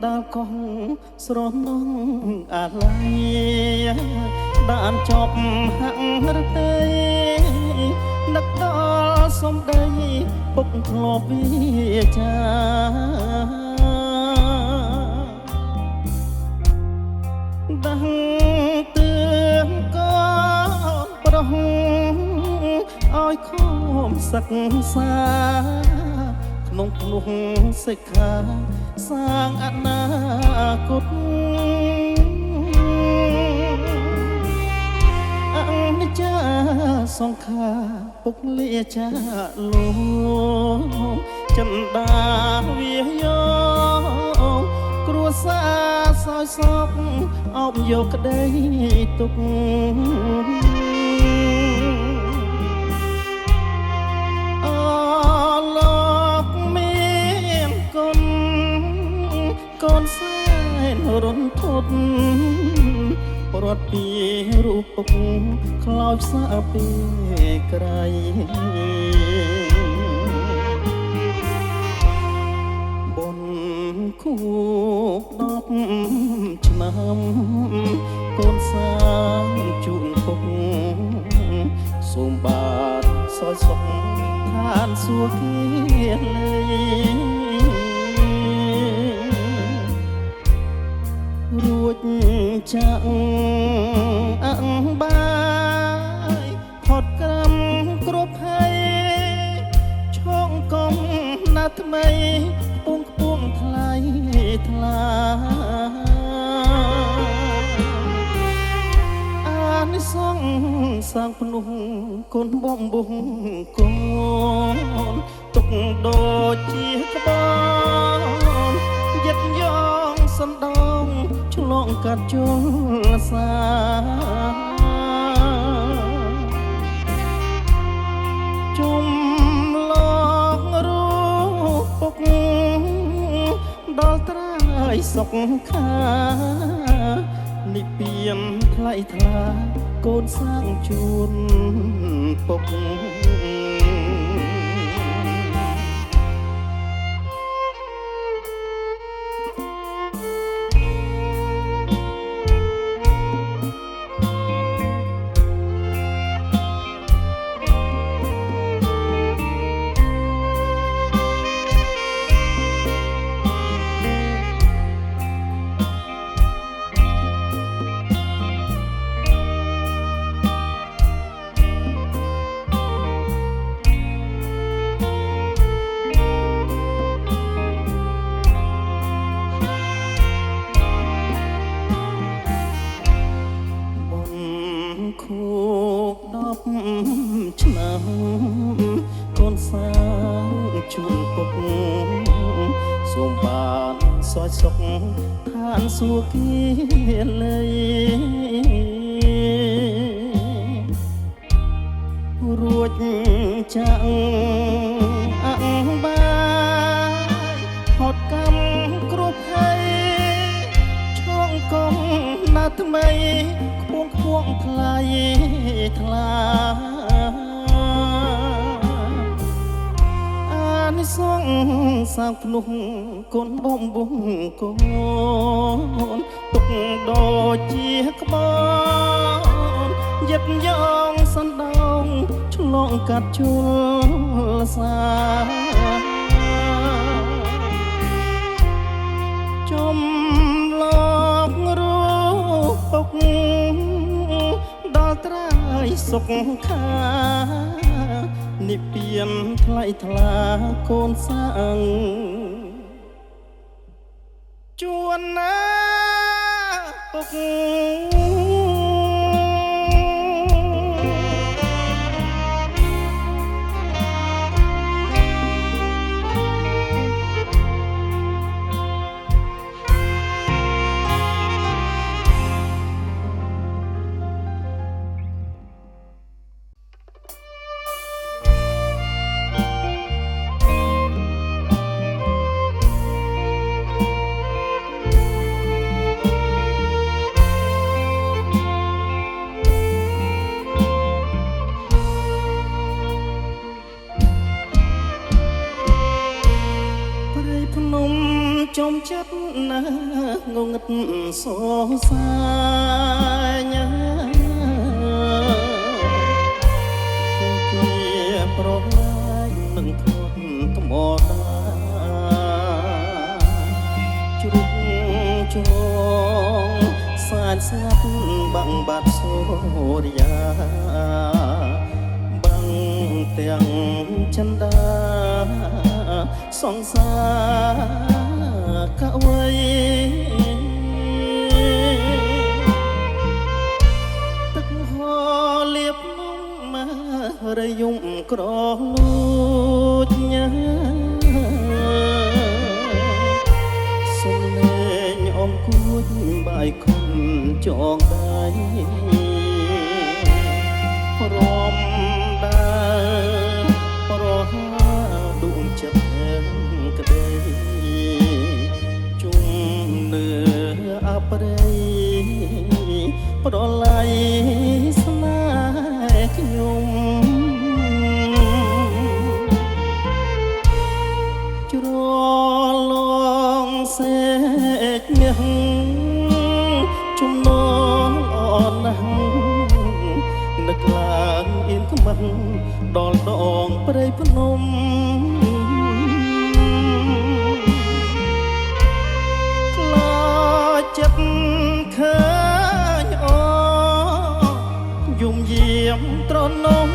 ដាល់កោះស្រនងអាឡ័យដានចប់ហាក់រទេនឹកដល់សំដីពុកធ្លាប់វាចាដឹងទឿនកូនប្រុសឲ្យខំសិក្សាក្នុងភ្នោះសិក្ខាសាងអនាគតអនិច្ចាសង្ខារពុកលាចាលោកចិនដាវាយកគ្រួសារសោយសោកអោបយកក្តីទុកកូនសែនរន្ធត់ប្រត់ពីរូបពុកខ្លោចសាពីក្រៃបុនគូ10ឆ្នាំកូនសាងជូនពុកសូមបាទសោយសុខឋានសួគ៌គេរួចចាក់អង្គបាយផុតក្រំគ្រប់ហើយឈងកុំណាថ្មីពងខ្ពងថ្លៃថ្លាអានិសងសាងភ្នោះកូនបំបុងកូនទុកដូចជាក្បោយិតយ៉ងសណ្ដងឆ្លងកាត់ជលសាជុំលងរូបពុកដល់ត្រើយសុខខានិព្វានថ្លៃថ្លាកូនសាងជូនពុកឆ្នាំកូនសាងជូនពុកសូមបានសោយសុខឋានសួគ៌គេលើរួចចាក់អង្គបាយហត់កម្មគ្រប់ហើយឈងកុំណាថ្មីខ្ពងខ្ពងថ្លៃថ្លាអានិសងសាងភ្នោះកូនបំបុងកូនទុកដូចជាក្បោនយិតយ៉ងសណ្ដងឆ្លងកាត់ជលសាចំឡងរូបពុកដល់ត្រើយសុខខានិព្វានថ្លៃថ្លាកូនសាងជួនណាពុក ចិត្តណាងងឹតសរសាញ់ជាប្រឡាយនឹងធន់ថ្មដាជ្រុកជ្រងសានស្ងាត់បាំងបាត់សូរិយាបាំងទាំងចិន្តាសង្សារកវៃទឹកហូរលៀបនំមករយំក្រលួចញ៉ាសុំលេងអមគួចបាយខំចងដៃរំដើររហដួងចិត្តក្តីជុំនឿអប្រៃប្រឡ័យស្នេហ៍ខ្ញុំជ្រលងសេចមាសជំនងអនណាស់នឹកឡើងអៀនខ្មាំងដល់ដងព្រៃភ្នំខ្លាចចិត្តឃើញអយំយាមត្រនំ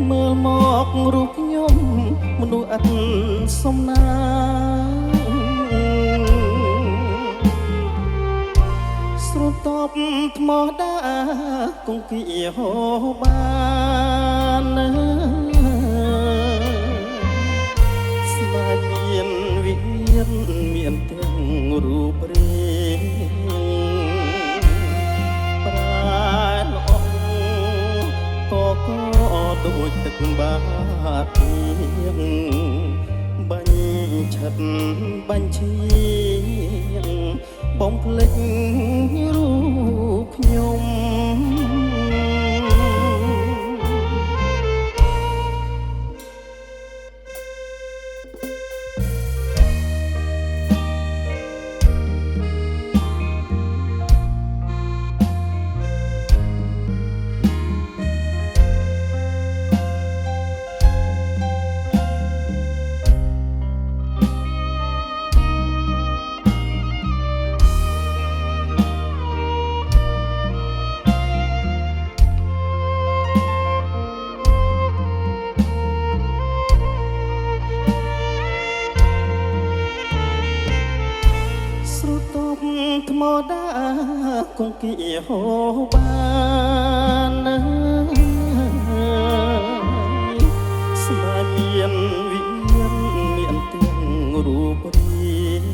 មើលមករូបខ្ញុំមនុស្សអត់សំណាស្រទាប់ថ្មដាគង្គីហូបានស្នេហ៍មានវិញ្ញាណមានទាំងរូបរាងប្រាណអងក៏ដូចទឹកបាតទៀងបាញ់ឆិតបាញ់ឈៀងបំភ្លេចរូបខ្ញុំថ្មដាគង្គីហូបានស្នេហ៍មានវិញ្ញាណមានទាំងរូបរាង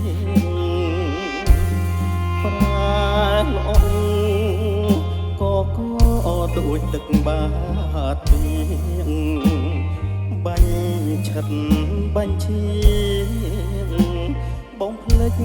ប្រាល្អក៏ដូចទឹកបាតទៀងបាញ់ឆិតបាញ់ឈៀងបំភ្លេច